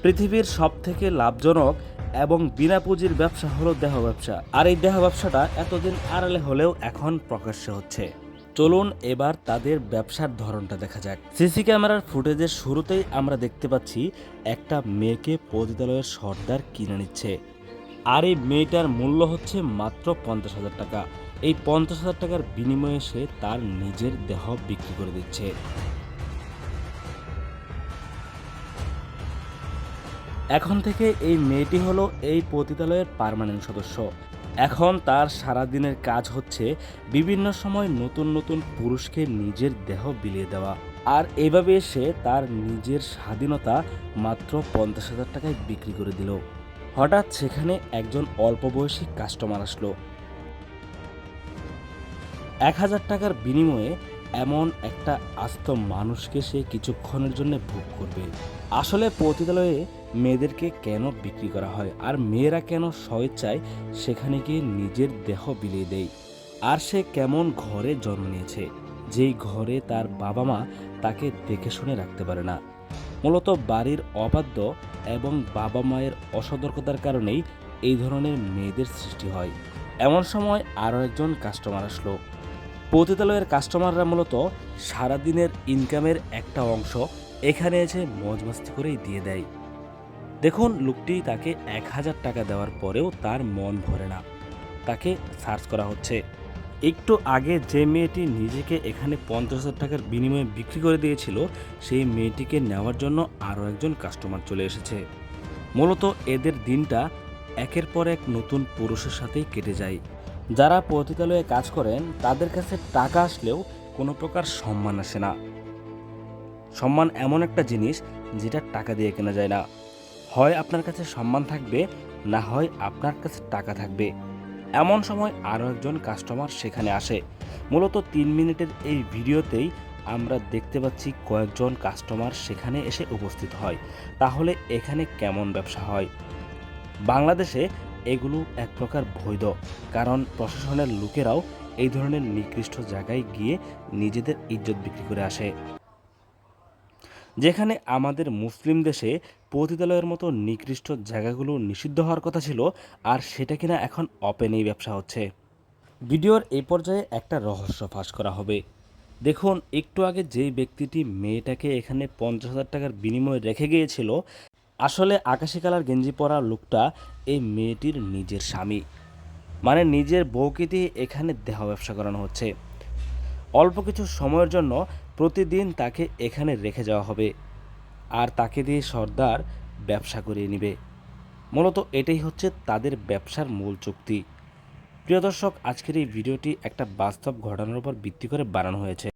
পৃথিবীর সবথেকে লাভজনক এবং বিনা পুঁজির ব্যবসা হলো দেহ ব্যবসা। আর এই দেহ ব্যবসাটা এতদিন আড়ালে হলেও এখন প্রকাশ্যে হচ্ছে। চলুন এবার তাদের ব্যবসার ধরনটা দেখা যাক। সিসি ক্যামেরার ফুটেজের শুরুতেই আমরা দেখতে পাচ্ছি একটা মেয়েকে পতিতালয়ের সর্দার কিনে নিচ্ছে। আর এই মেয়েটার মূল্য হচ্ছে মাত্র 50,000 টাকা। এই 50,000 টাকার বিনিময়ে সে তার নিজের দেহ বিক্রি করে দিচ্ছে। এখন থেকে এই মেয়েটি হলো এই পতিতালয়ের পার্মানেন্ট সদস্য। এখন তার সারাদিনের কাজ হচ্ছে বিভিন্ন সময় নতুন নতুন পুরুষকে নিজের দেহ বিলিয়ে দেওয়া। আর এভাবে সে তার নিজের স্বাধীনতা মাত্র 50,000 টাকায় বিক্রি করে দিল। হঠাৎ সেখানে একজন অল্প বয়সী কাস্টমার আসলো। 1,000 টাকার বিনিময়ে এমন একটা আস্ত মানুষকে সে কিছুক্ষণের জন্য ভোগ করবে। আসলে পতিতালয়ে মেয়েদেরকে কেন বিক্রি করা হয়, আর মেয়েরা কেন স্বেচ্ছায় সেখানে গিয়ে নিজের দেহ বিলিয়ে দেয়? আর সে কেমন ঘরে জন্ম নিয়েছে, যেই ঘরে তার বাবা মা তাকে দেখে শুনে রাখতে পারে না? মূলত বাড়ির অবাধ্য এবং বাবা মায়ের অসতর্কতার কারণেই এই ধরনের মেয়েদের সৃষ্টি হয়। এমন সময় আরও একজন কাস্টমার আসলো। পতিতালয়ের কাস্টমাররা মূলত সারাদিনের ইনকামের একটা অংশ এখানে এসে মজমাস্তি করেই দিয়ে দেয়। দেখুন, লোকটি তাকে 1,000 টাকা দেওয়ার পরেও তার মন ভরে না। তাকে সার্চ করা হচ্ছে। একটু আগে যে মেয়েটি নিজেকে এখানে 50,000 টাকার বিনিময়ে বিক্রি করে দিয়েছিল, সেই মেয়েটিকে নেওয়ার জন্য আরও একজন কাস্টমার চলে এসেছে। মূলত এদের দিনটা একের পর এক নতুন পুরুষের সাথেই কেটে যায়। যারা পতিতালয়ে কাজ করেন তাদের কাছে টাকা আসলেও কোনো প্রকার সম্মান আসে না। সম্মান এমন একটা জিনিস যেটা টাকা দিয়ে কেনা যায় না। হয় আপনার কাছে সম্মান থাকবে, না হয় আপনার কাছে টাকা থাকবে। এমন সময় আরও একজন কাস্টমার সেখানে আসে। মূলত 3 মিনিটের এই ভিডিওতেই আমরা দেখতে পাচ্ছি কয়েকজন কাস্টমার সেখানে এসে উপস্থিত হয়। তাহলে এখানে কেমন ব্যবসা হয়? বাংলাদেশে এগুলো এক প্রকার বৈধ, কারণ প্রশাসনের লোকেরাও এই ধরনের নিকৃষ্ট জায়গায় গিয়ে নিজেদের ইজ্জত বিক্রি করে আসে। যেখানে আমাদের মুসলিম দেশে পতিতালয়ের মতো নিকৃষ্ট জায়গাগুলো নিষিদ্ধ হওয়ার কথা ছিল, আর সেটা কিনা এখন ওপেনেই ব্যবসা হচ্ছে। ভিডিওর এই পর্যায়ে একটা রহস্য ফাঁস করা হবে। দেখুন, একটু আগে যেই ব্যক্তিটি মেয়েটাকে এখানে 50,000 টাকার বিনিময়ে রেখে গিয়েছিল, আসলে আকাশি কালার গেঞ্জি পরা লোকটা এই মেয়েটির নিজের স্বামী। মানে নিজের বউকে দিয়ে এখানে দেহ ব্যবসা করানো হচ্ছে। অল্প কিছু সময়ের জন্য প্রতিদিন তাকে এখানে রেখে যাওয়া হবে, আর তাকে দিয়ে সর্দার ব্যবসা করিয়ে নেবে। মূলত এটাই হচ্ছে তাদের ব্যবসার মূল চুক্তি। প্রিয় দর্শক, আজকের এই ভিডিওটি একটা বাস্তব ঘটনার উপর ভিত্তি করে বানানো হয়েছে।